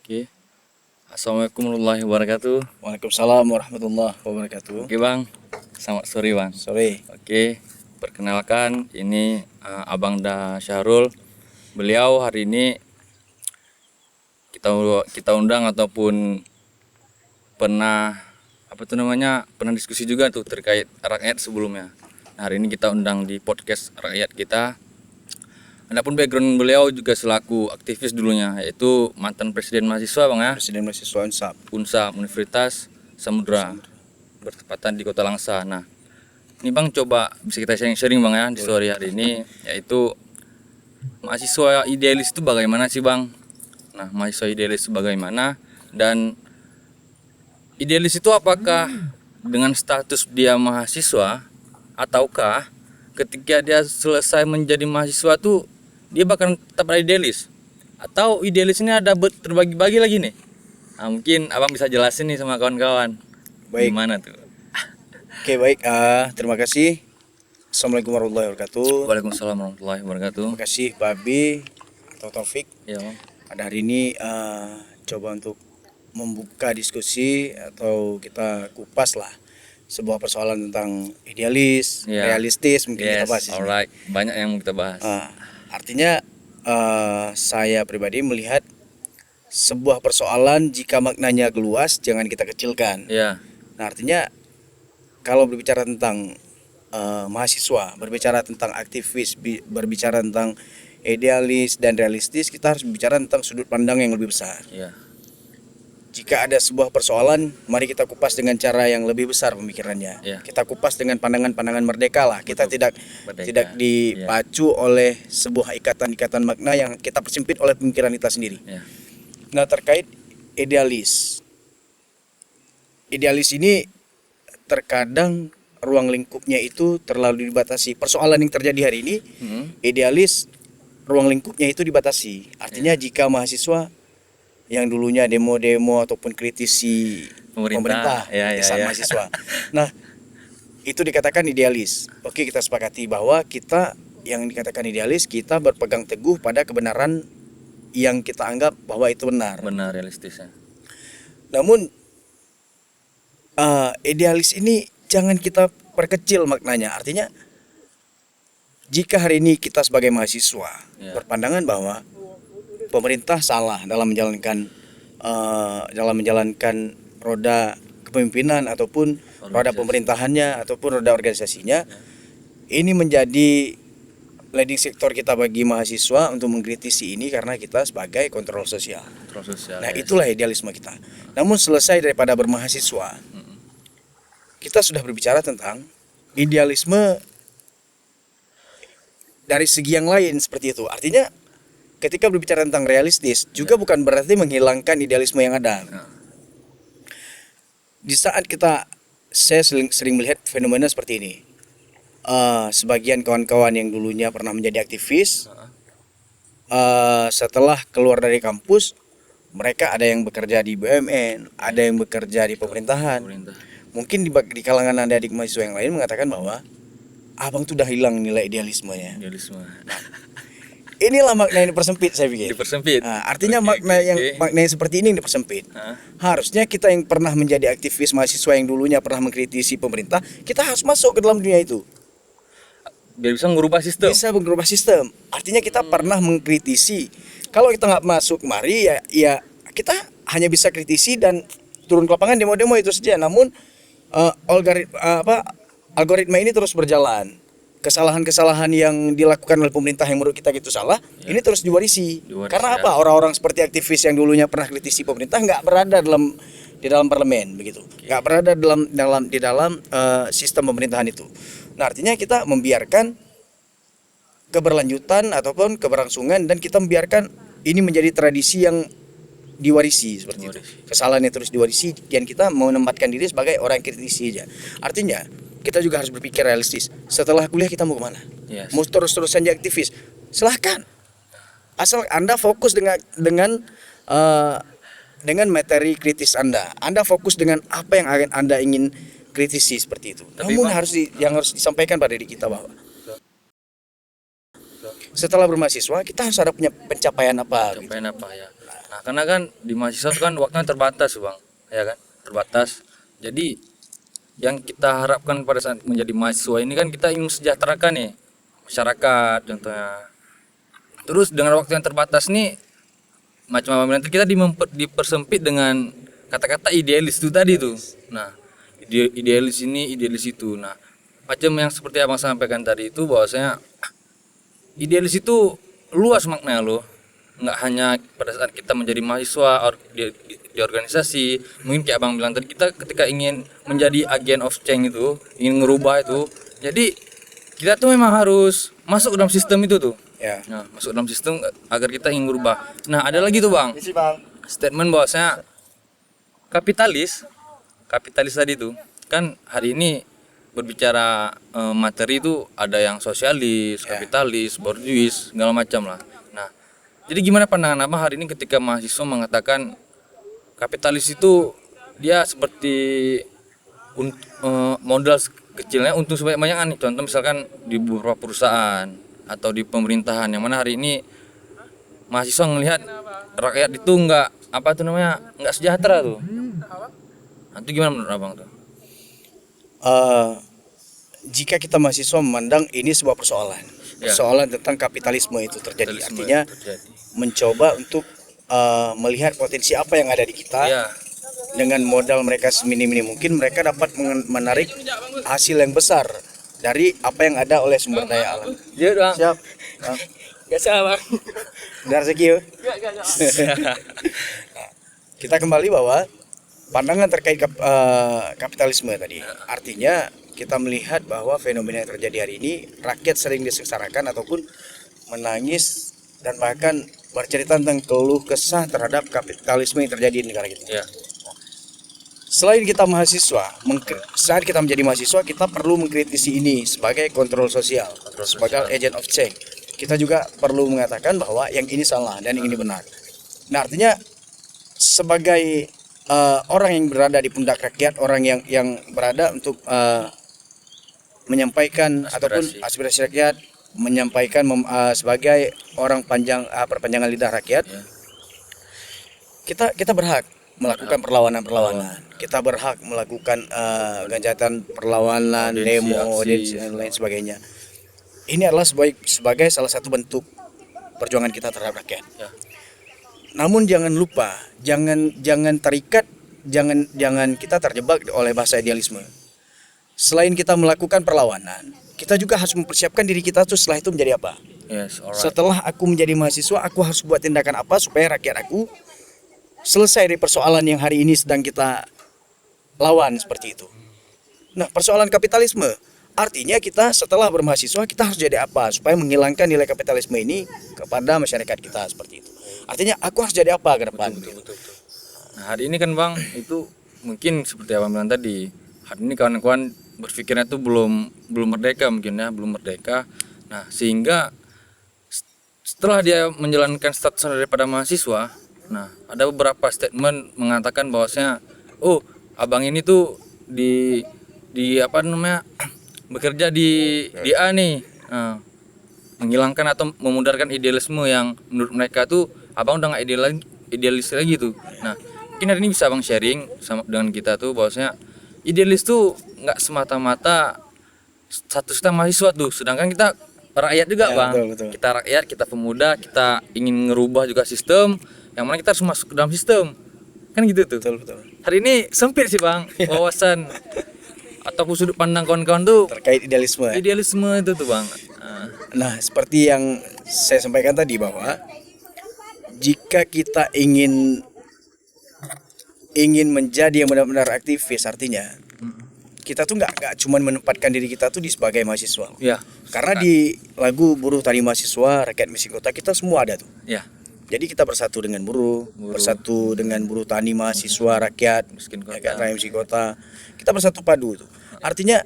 Oke. Assalamualaikum warahmatullahi wabarakatuh. Waalaikumsalam warahmatullahi wabarakatuh. Oke bang, selamat sore bang. Sore. Oke, perkenalkan ini Abang Da Syahrul. Beliau hari ini kita undang ataupun pernah pernah diskusi juga tuh terkait rakyat sebelumnya. Nah, hari ini kita undang di podcast rakyat kita. Adapun background beliau juga selaku aktivis dulunya, yaitu mantan presiden mahasiswa bang ya. Presiden mahasiswa Unsa Universitas Samudra, bertepatan di Kota Langsa. Nah, ini bang coba bisa kita sharing bang ya di sore hari ini, yaitu mahasiswa idealis itu bagaimana sih bang? Nah, mahasiswa idealis itu bagaimana, dan idealis itu apakah dengan status dia mahasiswa, ataukah ketika dia selesai menjadi mahasiswa tuh dia bakal tetap idealis, atau idealis ini ada terbagi-bagi lagi nih? Nah, mungkin abang bisa jelasin nih sama kawan-kawan. Baik. Gimana tuh? Oke, baik. Terima kasih. Assalamualaikum warahmatullahi wabarakatuh. Waalaikumsalam warahmatullahi wabarakatuh. Terima kasih Pak Abi atau Taufik. Ya bang. Pada hari ini coba untuk membuka diskusi atau kita kupas lah sebuah persoalan tentang idealis, Ya. realistis mungkin kita bahas di sini. Alright. Banyak yang kita bahas. Artinya saya pribadi melihat sebuah persoalan jika maknanya luas jangan kita kecilkan. Ya. Nah, artinya kalau berbicara tentang mahasiswa, berbicara tentang aktivis, berbicara tentang idealis dan realistis, kita harus berbicara tentang sudut pandang yang lebih besar. Ya. Jika ada sebuah persoalan, mari kita kupas dengan cara yang lebih besar pemikirannya. Ya. Kita kupas dengan pandangan-pandangan merdeka lah. Kita tidak Merdeka. dipacu oleh sebuah ikatan-ikatan makna yang kita persempit oleh pemikiran kita sendiri. Ya. Nah, terkait idealis. Idealis ini terkadang ruang lingkupnya itu terlalu dibatasi. Persoalan yang terjadi hari ini, idealis ruang lingkupnya itu dibatasi. Artinya jika mahasiswa yang dulunya demo-demo ataupun kritisi pemerintah Ya. mahasiswa. Nah, itu dikatakan idealis. Oke, kita sepakati bahwa kita yang dikatakan idealis, kita berpegang teguh pada kebenaran yang kita anggap bahwa itu benar. Benar, realistisnya. Namun idealis ini jangan kita perkecil maknanya. Artinya jika hari ini kita sebagai mahasiswa berpandangan bahwa pemerintah salah dalam menjalankan roda kepemimpinan ataupun roda pemerintahannya ataupun roda organisasinya, ini menjadi leading sektor kita bagi mahasiswa untuk mengkritisi ini karena kita sebagai kontrol sosial. Nah, itulah idealisme kita. Namun selesai daripada bermahasiswa, kita sudah berbicara tentang idealisme dari segi yang lain seperti itu. Artinya ketika berbicara tentang realistis juga bukan berarti menghilangkan idealisme yang ada. Di saat saya sering melihat fenomena seperti ini. Sebagian kawan-kawan yang dulunya pernah menjadi aktivis, setelah keluar dari kampus, mereka ada yang bekerja di BUMN, ada yang bekerja di pemerintahan. Mungkin di kalangan adik mahasiswa yang lain mengatakan bahwa abang tuh udah hilang nilai idealismenya. Inilah makna yang dipersempit, saya pikir. Artinya makna yang seperti ini yang dipersempit. Harusnya kita yang pernah menjadi aktivis mahasiswa yang dulunya pernah mengkritisi pemerintah, kita harus masuk ke dalam dunia itu. Biar bisa mengubah sistem. Bisa mengubah sistem. Artinya kita pernah mengkritisi. Kalau kita nggak masuk mari ya kita hanya bisa kritisi dan turun ke lapangan demo-demo itu saja. Namun algoritma ini terus berjalan. Kesalahan-kesalahan yang dilakukan oleh pemerintah yang menurut kita gitu salah, ini terus diwarisi. Karena apa? Orang-orang seperti aktivis yang dulunya pernah kritisi pemerintah nggak berada di dalam parlemen begitu, nggak berada di dalam sistem pemerintahan itu. Nah, artinya kita membiarkan keberlanjutan ataupun keberlangsungan dan kita membiarkan ini menjadi tradisi yang diwarisi seperti itu. Kesalahannya terus diwarisi dan kita mau menempatkan diri sebagai orang kritisi aja. Artinya kita juga harus berpikir realistis. Setelah kuliah kita mau kemana? Mau terus-terusan jadi aktivis? Silahkan. Asal Anda fokus dengan materi kritis Anda. Anda fokus dengan apa yang Anda ingin kritisi seperti itu. Namun harus disampaikan pada diri kita bahwa setelah bermahasiswa kita harus ada punya pencapaian apa. Pencapaian apa ya? Nah, karena kan di mahasiswa itu kan waktunya terbatas, Bang. Ya kan? Terbatas. Jadi yang kita harapkan pada saat menjadi mahasiswa ini kan kita ingin sejahterakan nih masyarakat contohnya. Terus dengan waktu yang terbatas nih macam apa nanti kita dipersempit dengan kata-kata idealis itu tadi tuh. Nah, idealis ini, idealis itu. Nah, macam yang seperti abang sampaikan tadi itu bahwasanya idealis itu luas maknanya loh. Nggak hanya pada saat kita menjadi mahasiswa di organisasi, mungkin kayak abang bilang tadi kita ketika ingin menjadi agent of change itu, ingin ngerubah itu, jadi kita tuh memang harus masuk ke dalam sistem itu tuh. Ya. Nah, masuk dalam sistem agar kita ingin berubah. Nah, ada lagi tuh bang, statement bahwasanya kapitalis tadi tuh kan hari ini berbicara materi itu ada yang sosialis, kapitalis, borjuis, segala macam lah. Nah, jadi gimana pandangan abang hari ini ketika mahasiswa mengatakan kapitalis itu dia seperti modal kecilnya untung sebanyak-banyak nih. Contoh misalkan di beberapa perusahaan atau di pemerintahan yang mana hari ini mahasiswa melihat rakyat itu nggak nggak sejahtera tuh. Nah, itu gimana menurut abang tuh? Jika kita mahasiswa memandang ini sebuah persoalan tentang kapitalisme itu terjadi, artinya mencoba untuk melihat potensi apa yang ada di kita. Dengan modal mereka seminim-minim mungkin mereka dapat menarik hasil yang besar dari apa yang ada oleh sumber daya alam. Iya bang. Siap. Gak salah bang. Benar sekio. Kita kembali bahwa pandangan terkait kapitalisme tadi, artinya kita melihat bahwa fenomena yang terjadi hari ini rakyat sering disengsarakan ataupun menangis dan bahkan bercerita tentang keluh kesah terhadap kapitalisme yang terjadi di negara kita. Ya. Selain kita mahasiswa, saat kita menjadi mahasiswa kita perlu mengkritisi ini sebagai kontrol sosial, sebagai agent of change. Kita juga perlu mengatakan bahwa yang ini salah dan yang ini benar. Nah, artinya sebagai orang yang berada di pundak rakyat, orang yang berada untuk menyampaikan ataupun aspirasi rakyat, menyampaikan sebagai orang perpanjangan lidah rakyat, kita berhak melakukan perlawanan. Kita berhak melakukan gagasan perlawanan, demo, dan lain sebagainya. Ini adalah sebagai salah satu bentuk perjuangan kita terhadap rakyat. Ya. Namun jangan lupa, jangan terikat, jangan kita terjebak oleh bahasa idealisme. Selain kita melakukan perlawanan, kita juga harus mempersiapkan diri kita tuh setelah itu menjadi apa. Yes, alright. Setelah aku menjadi mahasiswa, aku harus buat tindakan apa supaya rakyat aku selesai dari persoalan yang hari ini sedang kita lawan seperti itu. Nah, persoalan kapitalisme artinya kita setelah bermahasiswa kita harus jadi apa supaya menghilangkan nilai kapitalisme ini kepada masyarakat kita seperti itu. Artinya aku harus jadi apa ke depan. Betul. Nah, hari ini kan bang itu mungkin seperti abang bilang tadi, hari ini kawan-kawan berpikirnya itu belum merdeka mungkin ya, belum merdeka. Nah, sehingga setelah dia menjalankan status daripada mahasiswa, nah ada beberapa statement mengatakan bahwasanya abang ini tuh di bekerja di A nih, menghilangkan atau memudarkan idealisme yang menurut mereka tuh abang udah nggak idealis lagi tuh. Nah, mungkin hari ini bisa abang sharing sama dengan kita tuh bahwasanya idealis tuh nggak semata-mata status kita mahasiswa tuh, sedangkan kita rakyat juga bang. Betul. Kita rakyat, kita pemuda, kita ingin ngerubah juga sistem, yang mana kita harus masuk ke dalam sistem, kan gitu tuh. Betul. Hari ini sempit sih bang wawasan ataupun sudut pandang kawan-kawan tuh Terkait idealisme. idealisme itu tuh bang. Nah, seperti yang saya sampaikan tadi bahwa jika kita ingin menjadi yang benar-benar aktivis, artinya kita tuh nggak cuma menempatkan diri kita tuh di sebagai mahasiswa. Ya. Karena di lagu Buruh Tani Mahasiswa Rakyat Miskin Kota kita semua ada tuh. Ya. Jadi kita bersatu dengan buruh, bersatu dengan buruh tani mahasiswa rakyat Miskin Kota. rakyat miskin kota. Kita bersatu padu tuh. Artinya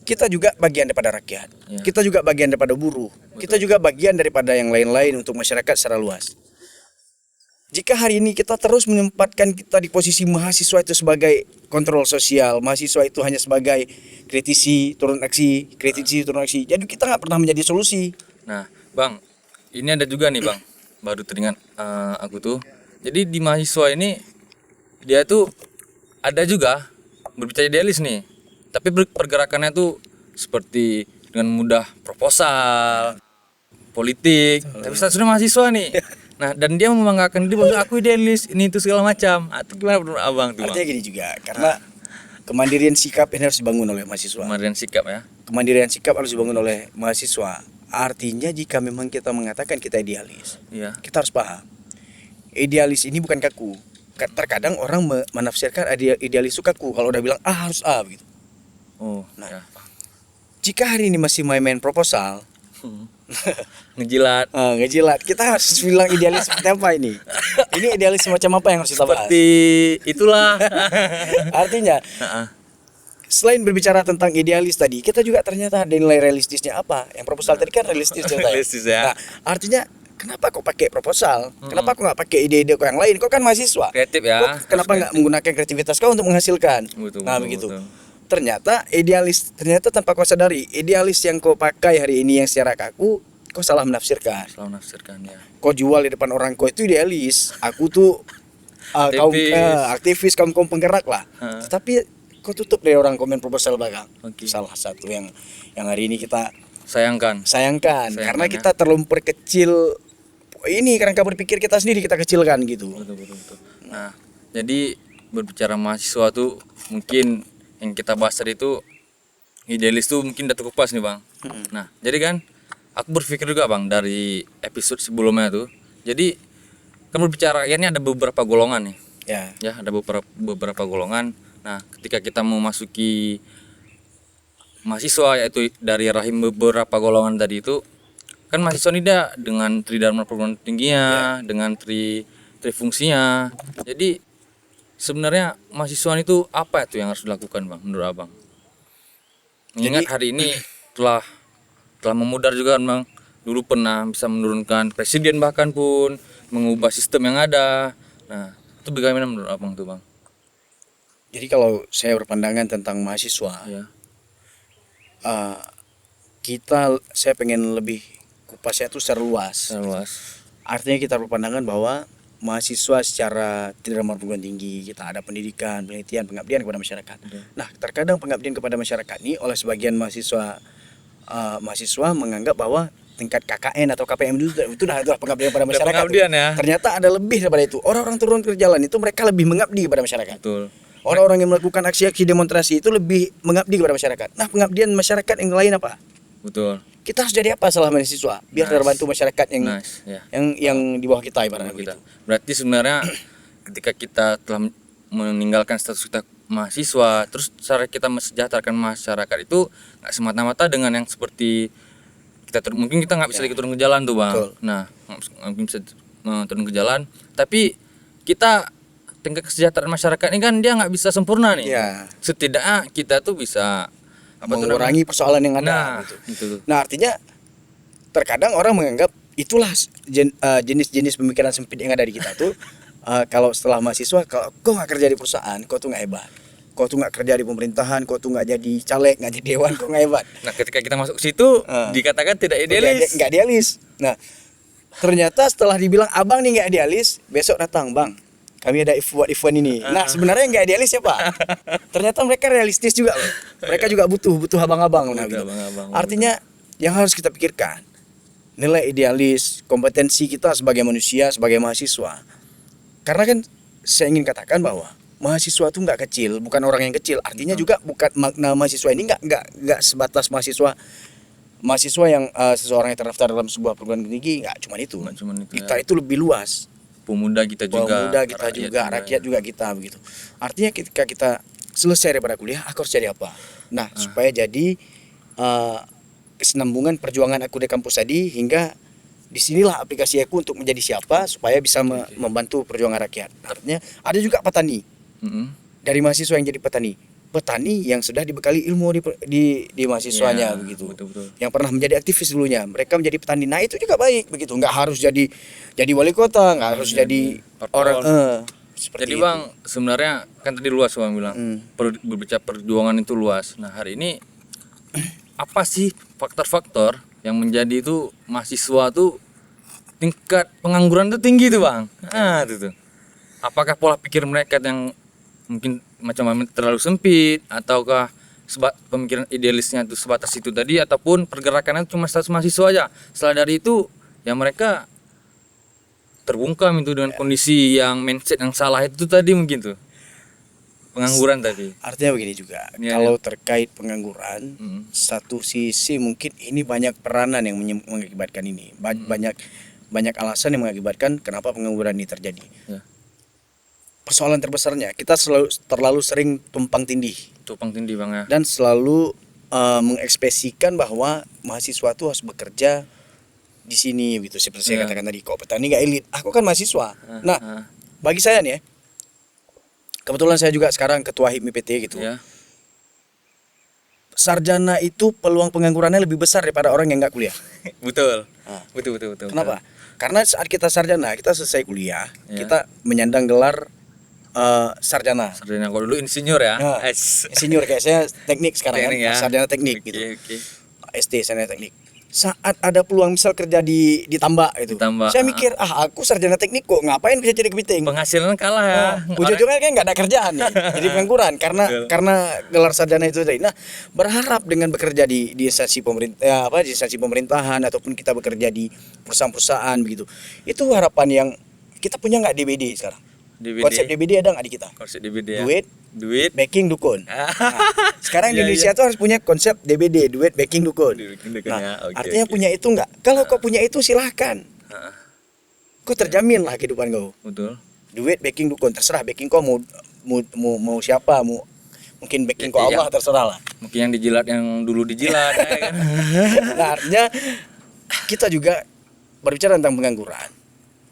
kita juga bagian daripada rakyat. Ya. Kita juga bagian daripada buruh. Kita juga bagian daripada yang lain-lain untuk masyarakat secara luas. Jika hari ini kita terus menempatkan kita di posisi mahasiswa itu sebagai kontrol sosial, mahasiswa itu hanya sebagai kritisi turun aksi, jadi kita nggak pernah menjadi solusi. Nah, bang, ini ada juga nih bang, baru teringat aku tuh Jadi di mahasiswa ini dia tuh ada juga berbicara idealis nih, tapi pergerakannya tuh seperti dengan mudah proposal, politik, tapi statusnya mahasiswa nih. Nah, dan dia membanggakan diri bahwa aku idealis, ini itu segala macam. Itu gimana menurut abang tuh, Artinya Bang? gini juga, karena kemandirian sikap ini harus dibangun oleh mahasiswa. Kemarin sikap ya. Kemandirian sikap harus dibangun oleh mahasiswa. Artinya jika memang kita mengatakan kita idealis, Iya. kita harus paham. Idealis ini bukan kaku. Terkadang orang menafsirkan idealis itu kaku. Kalau udah bilang A harus A begitu. Oh, Nah. ya. Jika hari ini masih main-main proposal, Ngejilat. ngejilat, kita harus bilang idealis seperti apa ini? Ini idealis semacam apa yang harus kita bahas? Seperti itulah. Artinya, Heeh. selain berbicara tentang idealis tadi, kita juga ternyata ada nilai realistisnya apa? Yang proposal tadi kan realistis ceritanya. Realistis ya. Nah, artinya kenapa kok pakai proposal? Kenapa kok nggak pakai ide-ide kok yang lain? Kok kan mahasiswa? Kreatif ya. Kok kenapa nggak menggunakan kreativitas kau untuk menghasilkan? Betul, Nah, betul, begitu. betul. Ternyata tanpa kau sadari, idealis yang kau pakai hari ini yang secara kaku, kau salah menafsirkan. Selalu nafsirkan ya. Kau jual di depan orang kau itu idealis. Aku tuh kaum aktivis, kaum penggerak lah. Heeh. Tetapi kau tutup dari orang komen proposal belakang. Oke. Salah satu yang hari ini kita Sayangkan. sayangkan Sayangkan karena ya. kita terlalu perkecil ini, kerangka berpikir kita sendiri kita kecilkan gitu. Betul. Nah, jadi berbicara mahasiswa tuh mungkin yang kita bahas tadi itu idealis tuh mungkin udah cukup pas nih, Bang. Nah, jadi kan aku berpikir juga, Bang, dari episode sebelumnya tuh. Jadi kan berbicara ya, ini ada beberapa golongan nih. Ya. Ya, ada beberapa golongan. Nah, ketika kita memasuki mahasiswa, yaitu dari rahim beberapa golongan tadi itu, kan mahasiswa ini dia dengan tridharma perguruan tingginya, dengan trifungsinya. Jadi sebenarnya mahasiswa itu apa itu yang harus dilakukan, Bang, menurut Abang? Mengingat hari ini telah memudar juga kan, Bang. Dulu pernah bisa menurunkan presiden, bahkan pun mengubah sistem yang ada. Nah, itu bagaimana menurut Abang tuh, Bang? Jadi kalau saya berpandangan tentang mahasiswa, Ya. saya pengen lebih kupasnya itu secara luas. Luas. Artinya kita berpandangan bahwa mahasiswa secara tridharma perguruan tinggi, kita ada pendidikan, penelitian, pengabdian kepada masyarakat. Nah, terkadang pengabdian kepada masyarakat ini oleh sebagian mahasiswa menganggap bahwa tingkat KKN atau KPM itu itulah pengabdian kepada masyarakat. Pengabdian ya. Ternyata ada lebih daripada itu. Orang-orang turun ke jalan itu mereka lebih mengabdi kepada masyarakat. Betul. Orang-orang yang melakukan aksi-aksi demonstrasi itu lebih mengabdi kepada masyarakat. Nah, pengabdian masyarakat yang lain apa? Betul. Kita harus jadi apa setelah mahasiswa? Biar Nice. terbantu masyarakat yang Nice, ya. yang di bawah kita ibaratnya Kita. begitu. Berarti sebenarnya ketika kita telah meninggalkan status kita mahasiswa, terus cara kita mensejahterakan masyarakat itu nggak semata-mata dengan yang seperti mungkin kita nggak bisa lagi turun ke jalan tuh, Bang. Betul. Nah, nggak mungkin bisa turun ke jalan, tapi kita tingkat kesejahteraan masyarakat ini kan dia nggak bisa sempurna nih. Ya. Setidaknya kita tuh bisa Mengurangi persoalan yang ada. Nah, gitu. itu tuh. Nah, artinya terkadang orang menganggap itulah jenis-jenis pemikiran sempit yang ada di kita tuh. Kalau setelah mahasiswa, kalau kau nggak kerja di perusahaan, kau tuh nggak hebat. Kau tuh nggak kerja di pemerintahan, kau tuh nggak jadi caleg, nggak jadi dewan, kau nggak hebat. Nah, ketika kita masuk ke situ dikatakan tidak idealis. Nggak idealis. Nah, ternyata setelah dibilang abang nih nggak idealis, besok datang, Bang, kami ada event ini. Nah, sebenarnya nggak idealis ya, Pak. Ternyata mereka realistis juga loh. Mereka juga butuh abang-abang. Nah, gitu. abang-abang, Artinya yang harus kita pikirkan nilai idealis, kompetensi kita sebagai manusia, sebagai mahasiswa. Karena kan saya ingin katakan bahwa mahasiswa itu nggak kecil, bukan orang yang kecil. Artinya juga bukan makna mahasiswa ini nggak sebatas mahasiswa yang seseorang yang terdaftar dalam sebuah perguruan tinggi, nggak cuma itu. Nggak cuman itu, Kita ya. itu lebih luas. Pemuda kita juga, Pemuda kita juga, rakyat juga kita begitu. Artinya ketika kita selesai daripada kuliah, aku harus jadi apa? Nah, supaya jadi kesinambungan perjuangan aku di kampus tadi hingga disinilah aplikasi aku untuk menjadi siapa supaya bisa membantu perjuangan rakyat. Artinya ada juga petani dari mahasiswa yang jadi petani yang sudah dibekali ilmu di mahasiswanya Ya, begitu. betul. Yang pernah menjadi aktivis dulunya, mereka menjadi petani. Nah, itu juga baik begitu. Nggak harus jadi wali kota, nggak harus jadi orang seperti Jadi itu. Bang, sebenarnya kan tadi luas Bang bilang. Berbicara perjuangan itu luas. Nah, hari ini apa sih faktor-faktor yang menjadi itu mahasiswa tuh tingkat pengangguran tuh tinggi tuh, Bang? Nah, itu tuh. apakah pola pikir mereka yang mungkin macam terlalu sempit, ataukah pemikiran idealisnya itu sebatas itu tadi, ataupun pergerakannya cuma status mahasiswa aja. Setelah dari itu ya mereka terbungkam itu dengan kondisi yang mindset yang salah itu tadi, mungkin tuh pengangguran tadi. Artinya begini juga, Ya, kalau terkait pengangguran, Mm. satu sisi mungkin ini banyak peranan yang mengakibatkan ini, banyak alasan yang mengakibatkan kenapa pengangguran ini terjadi. Ya. Persoalan terbesarnya kita terlalu sering tumpang tindih Tumpang tindih bang ya. dan selalu mengekspresikan bahwa mahasiswa itu harus bekerja di sini gitu, seperti saya Ya. katakan tadi, kok petani nggak elit, aku kan mahasiswa. Nah, bagi saya nih ya, kebetulan saya juga sekarang ketua HIPMI PT gitu. Ya. Sarjana itu peluang penganggurannya lebih besar daripada orang yang nggak kuliah. Betul. Ah. Betul. Kenapa? Karena saat kita sarjana, kita selesai kuliah, Ya. kita menyandang gelar sarjana. Sarjana, kalau dulu insinyur ya. Nah, insinyur kayak saya teknik sekarang Teknik kan, ya. sarjana teknik Oke, gitu. oke. SD sarjana teknik. Saat ada peluang misal kerja di tambak itu, Ditambak, saya mikir aku sarjana teknik kok ngapain bisa jadi kepiting. Penghasilan kalah ya. Ujung-ujungnya kan nggak ada kerjaan nih, jadi pengangguran Betul. karena gelar sarjana itu tadi. Nah, berharap dengan bekerja di instansi pemerintah, di instansi pemerintahan ataupun kita bekerja di perusahaan-perusahaan begitu, itu harapan yang kita punya nggak DBD sekarang. DBD. Konsep DBD ada nggak di kita? Konsep DBD ya. Duit, Duit. backing, dukun. Nah, sekarang di Iya, Indonesia tuh harus punya konsep DBD, duit, backing, dukun. Dukun Nah, ya. Oke, artinya oke. punya itu nggak? Kalau kau punya itu silahkan. Ah, Kau terjamin lah kehidupan kau. betul. Duit, backing, dukun, terserah backing kau mau siapa, mungkin backing kau Iya. Allah, terserah lah. Mungkin yang dijilat yang dulu dijilat ya kan. Nah, artinya kita juga berbicara tentang pengangguran.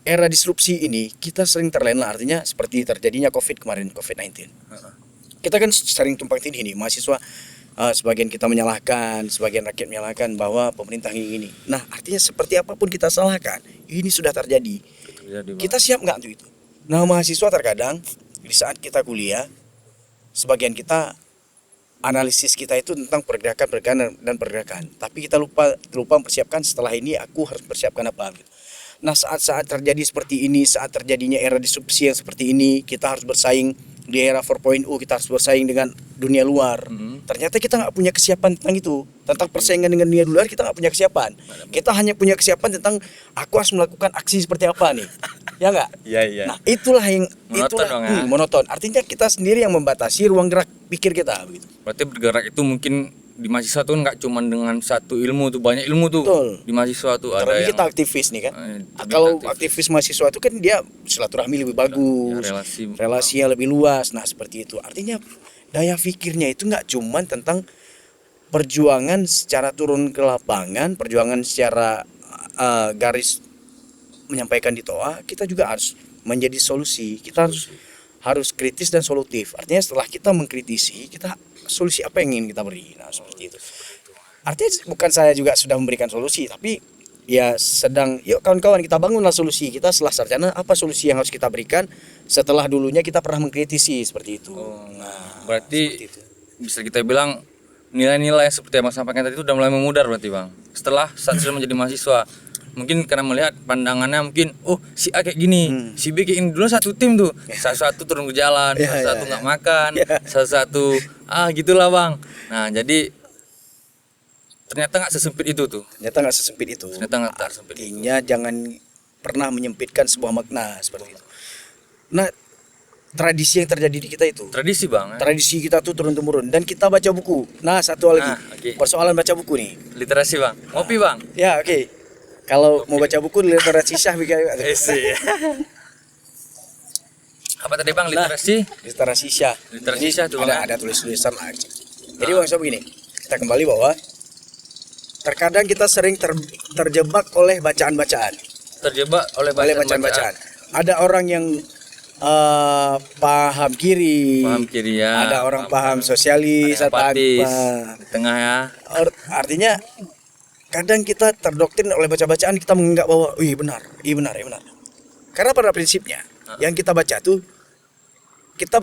Era disrupsi ini kita sering terlena, artinya seperti terjadinya COVID-19. Kita kan sering tumpang tindih nih, mahasiswa sebagian kita menyalahkan, sebagian rakyat menyalahkan bahwa pemerintah ini. Nah, artinya seperti apapun kita salahkan, ini sudah terjadi. Terjadi, Bang. Kita siap nggak untuk itu? Nah, mahasiswa terkadang di saat kita kuliah, sebagian kita analisis kita itu tentang pergerakan dan pergerakan, tapi kita lupa mempersiapkan setelah ini aku harus persiapkan apa. Nah, saat terjadi seperti ini, saat terjadinya era disrupsi yang seperti ini, kita harus bersaing di era 4.0, kita harus bersaing dengan dunia luar. Ternyata kita nggak punya kesiapan tentang itu, tentang persaingan dengan dunia luar kita nggak punya kesiapan. Kita hanya punya kesiapan tentang aku harus melakukan aksi seperti apa nih, ya nggak? Iya, iya. Nah, itulah yang Monoton dong, ya. monoton. Artinya kita sendiri yang membatasi ruang gerak pikir kita, begitu. Berarti bergerak itu mungkin di mahasiswa tuh nggak cuma dengan satu ilmu tuh, banyak ilmu tuh. Betul. Di mahasiswa tuh ada Terlebih yang kita aktivis nih kan. lebih Kalau aktivis. aktivis mahasiswa itu kan dia silaturahmi lebih bagus, Ya, relasinya lebih luas. Nah, seperti itu. Artinya daya pikirnya itu nggak cuman tentang perjuangan secara turun ke lapangan, perjuangan secara garis menyampaikan di toa, kita juga harus menjadi solusi. Kita harus kritis dan solutif. Artinya setelah kita mengkritisi, kita solusi apa yang ingin kita beri. Nah, seperti itu. Artinya bukan saya juga sudah memberikan solusi, tapi ya sedang, yuk kawan-kawan kita bangunlah solusi kita setelah sarjana, apa solusi yang harus kita berikan setelah dulunya kita pernah mengkritisi seperti itu. Nah, Berarti seperti itu. bisa kita bilang nilai-nilai seperti yang Bang sampaikan tadi itu udah mulai memudar berarti Bang. Setelah saat sudah menjadi mahasiswa, mungkin karena melihat pandangannya mungkin si A kayak gini, si B kayak gini, dulu satu tim tuh, satu turun ke jalan, Ya, satu ya, nggak makan, satu gitulah Bang. Nah jadi ternyata nggak sesempit itu tuh. Ternyata nggak sesempit itu. Ternyata nggak sesempit itu. Artinya jangan pernah menyempitkan sebuah makna seperti itu. Nah, tradisi yang terjadi di kita itu, Tradisi Bang. tradisi kita tuh turun temurun dan kita baca buku. Nah, satu lagi Oke. persoalan baca buku nih. Literasi Bang. Ngopi Bang. Ya, oke. Kalau mau baca buku literasi syah Isi. Apa tadi Bang literasi? literasi syah. Literasi syah tuh, Bang, ya? ada tulis-tulisan lah. Jadi Bang, so begini. Kita kembali bahwa terkadang kita sering terjebak oleh bacaan-bacaan. Terjebak oleh Oleh bacaan-bacaan. bacaan-bacaan. Ada orang yang paham kiri. Paham kiri ya. Ada orang paham sosialis, Ada apatis. paham- Di tengah ya. Artinya kadang kita terdoktrin oleh baca-bacaan, kita menganggap bahwa benar. Karena pada prinsipnya yang kita baca tuh kita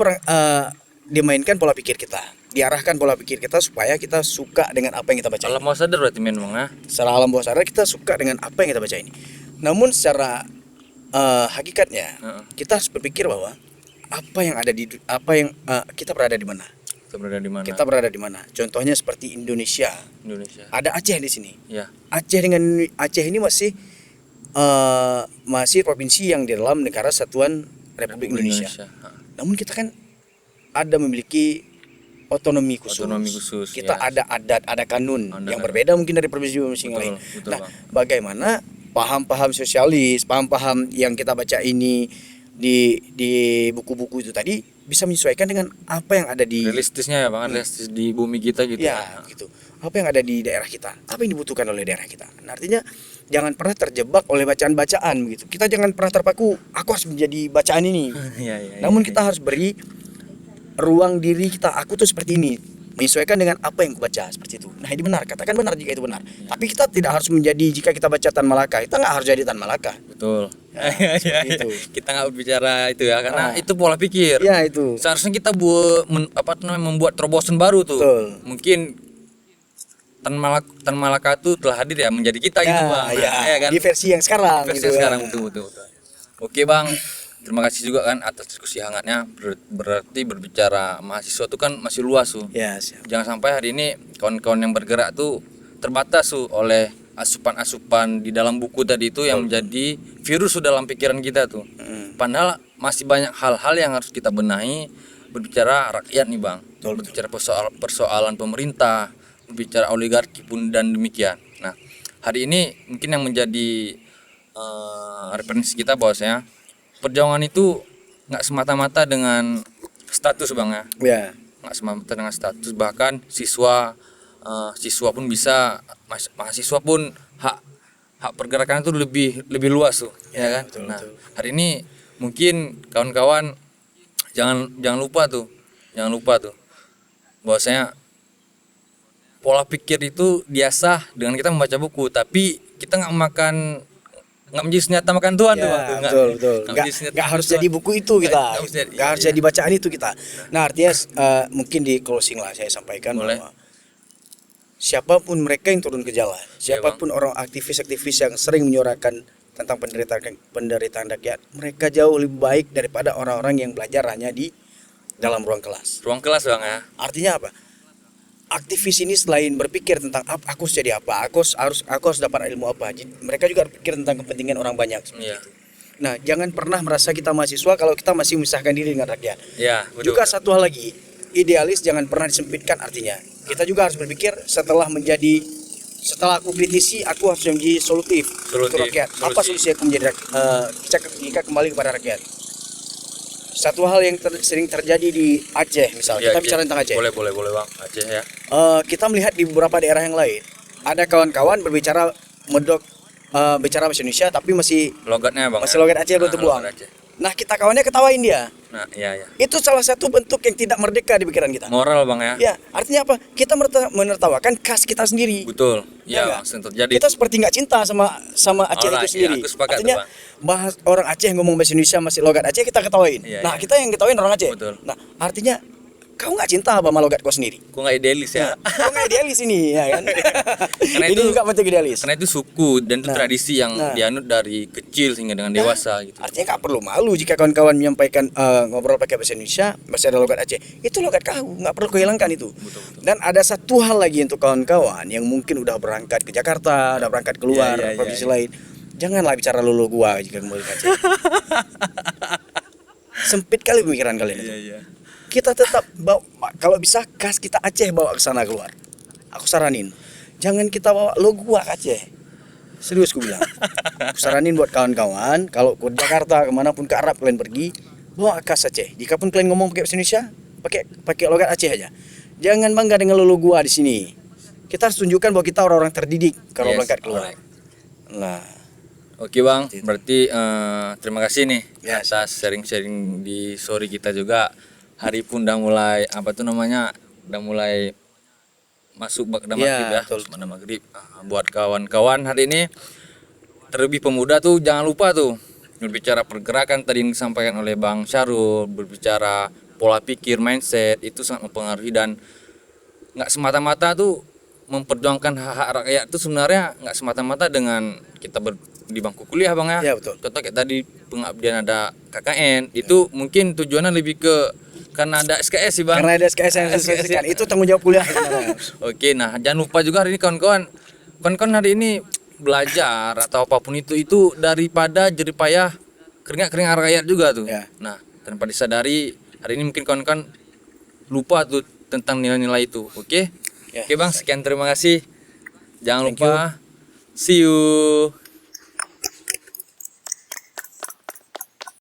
dimainkan pola pikir kita, diarahkan pola pikir kita supaya kita suka dengan apa yang kita baca. Alam bawah sadar berarti men Bang ya. Secara alam bawah sadar kita suka dengan apa yang kita baca ini. Namun secara hakikatnya Heeh. kita harus berpikir bahwa kita berada di mana? Kita berada di mana? Kita berada di mana? Contohnya seperti Indonesia. Indonesia. Ada Aceh di sini. Ya. Aceh ini masih provinsi yang di dalam negara Kesatuan Republik Indonesia. Heeh. Namun kita kan ada memiliki otonomi khusus. Otonomi khusus, Kita ya. ada adat, ada kanun Ada yang kanun. berbeda mungkin dari provinsi yang Betul, lain. betul, Nah, Bang. bagaimana paham-paham sosialis, paham-paham yang kita baca ini di buku-buku itu tadi bisa menyesuaikan dengan apa yang ada di Realistisnya ya Bang, realistis di bumi kita gitu. ya gitu. Apa yang ada di daerah kita? Apa yang dibutuhkan oleh daerah kita? Nah, artinya jangan pernah terjebak oleh bacaan-bacaan begitu. Kita jangan pernah terpaku, aku harus menjadi bacaan ini. Iya, iya, Namun iya. kita harus beri ruang diri kita, aku tuh seperti ini, menyesuaikan dengan apa yang kubaca seperti itu. Nah, ini benar, katakan benar jika itu benar. Tapi kita tidak harus menjadi, jika kita baca Tan Malaka, kita nggak harus jadi Tan Malaka. Betul. Ya, seperti itu. Kita nggak berbicara itu ya, karena Ah. itu pola pikir. Ya itu. Seharusnya kita membuat terobosan baru tuh. Betul. Mungkin Tan Malaka tuh telah hadir ya menjadi kita gitu Bang. Ya, Nah, ya kan? di versi yang sekarang. Versi gitu, ya. sekarang betul. Oke Bang, terima kasih juga kan atas diskusi hangatnya. Berarti berbicara mahasiswa tuh kan masih luas tuh. Ya, siap. Jangan sampai hari ini kawan-kawan yang bergerak tuh terbatas tuh oleh asupan-asupan di dalam buku tadi itu yang menjadi virus tuh dalam pikiran kita tuh. Padahal masih banyak hal-hal yang harus kita benahi berbicara rakyat nih Bang. Berbicara persoalan pemerintah, berbicara oligarki pun dan demikian. Nah, hari ini mungkin yang menjadi referensi kita bahwasanya perjuangan itu nggak semata-mata dengan status Bang ya. Ya. Nggak semata dengan status, bahkan siswa pun bisa, mahasiswa pun hak pergerakan itu lebih luas tuh, ya kan. betul, Nah, betul. hari ini mungkin kawan-kawan jangan lupa tuh bahwasanya pola pikir itu diasah dengan kita membaca buku, tapi kita nggak menjadi senjata makan Tuhan tuh Ya, Bang. Tuh. betul. Nggak menjadi senjata Nggak makan harus Tuhan. jadi buku itu kita. Nggak harus jadi- Nggak harus iya, jadi bacaan itu kita. Nah, artinya mungkin di closing lah saya sampaikan Boleh. bahwa siapapun mereka yang turun ke jalan, siapapun orang aktivis-aktivis yang sering menyuarakan tentang penderitaan rakyat, mereka jauh lebih baik daripada orang-orang yang belajar hanya di dalam ruang kelas. Ruang kelas Bang ya. Artinya apa? Aktivis ini selain berpikir tentang aku harus jadi apa, aku harus dapat ilmu apa, mereka juga berpikir tentang kepentingan orang banyak seperti Iya. itu. Nah, jangan pernah merasa kita mahasiswa kalau kita masih memisahkan diri dengan rakyat. Ya, betul. Juga satu hal lagi, idealis jangan pernah disempitkan artinya. Kita juga harus berpikir setelah aku kritisi, aku harus menjadi solutif untuk rakyat. Apa solusi aku menjadi jika kembali kepada rakyat? Satu hal yang sering terjadi di Aceh misalnya, Ya, kita bicara tentang Aceh. Boleh Bang, Aceh ya. Kita melihat di beberapa daerah yang lain, ada kawan-kawan berbicara bicara bahasa Indonesia tapi masih Logatnya Bang. masih ya? logat Aceh belum terbuang. logat Aceh. Nah, kita kawannya ketawain dia. Nah, iya. Itu salah satu bentuk yang tidak merdeka di pikiran kita. Moral Bang ya. Ya, artinya apa? Kita menertawakan khas kita sendiri. Betul. Ya Ya, nggak? langsung terjadi. Kita seperti nggak cinta sama Aceh Alright, itu sendiri. ya, aku sepakat Artinya tuh, bahas orang Aceh ngomong bahasa Indonesia masih logat Aceh kita ketawain. Iya, Nah, iya. kita yang ketawain orang Aceh. Betul. Nah, artinya kau nggak cinta sama logat kau sendiri. Kok nggak idealis ya? Kau nggak idealis ini, ya kan? Karena Ini itu- juga bentuk idealis. Karena itu suku dan itu Nah, tradisi yang nah. dianut dari kecil hingga dengan dewasa gitu. Artinya nggak perlu malu jika kawan-kawan menyampaikan ngobrol pakai bahasa Indonesia masih ada logat Aceh. Itu logat kau, nggak perlu kau hilangkan itu. Dan ada satu hal lagi untuk kawan-kawan yang mungkin udah berangkat ke Jakarta, udah berangkat keluar Iya, iya, provinsi iya. lain. Janganlah bicara lulu gua jika kembali ke Aceh. Sempit kali pemikiran kalian itu. Iya. Kita tetap bawa, kalau bisa khas kita Aceh bawa ke sana keluar. Aku saranin, jangan kita bawa lo gua ke Aceh. Serius gue bilang. Aku saranin buat kawan-kawan, kalau ke Jakarta kemanapun ke Arab kalian pergi, bawa khas Aceh. Jika pun kalian ngomong pakai bahasa Indonesia, pakai logat Aceh aja. Jangan bangga dengan lo gua di sini. Kita harus tunjukkan bahwa kita orang-orang terdidik kalau Yes, berangkat keluar. alright. Nah, Oke Bang, berarti terima kasih nih Ya, atas sharing-sharing di story kita juga. Hari pun udah mulai udah mulai masuk waktu maghrib ya, betul. pada maghrib. Buat kawan-kawan hari ini, terlebih pemuda tuh jangan lupa tuh berbicara pergerakan tadi yang disampaikan oleh Bang Syarul, berbicara pola pikir, mindset itu sangat mempengaruhi dan nggak semata-mata tuh memperjuangkan hak-hak rakyat itu sebenarnya nggak semata-mata dengan kita di bangku kuliah bang ya. Ya, betul. Contoh kayak tadi pengabdian ada KKN, itu mungkin tujuannya lebih ke karena ada SKS sih bang. Karena ada SKS yang diselesaikan, itu tanggung jawab kuliah sebenarnya. Oke, nah jangan lupa juga hari ini kawan-kawan hari ini belajar atau apapun itu daripada jeripayah keringat rakyat juga tuh. Ya. Nah, tanpa disadari hari ini mungkin kawan-kawan lupa tuh tentang nilai-nilai itu. Oke? Ya. Oke bang, sekian terima kasih. Jangan Thank lupa. See you.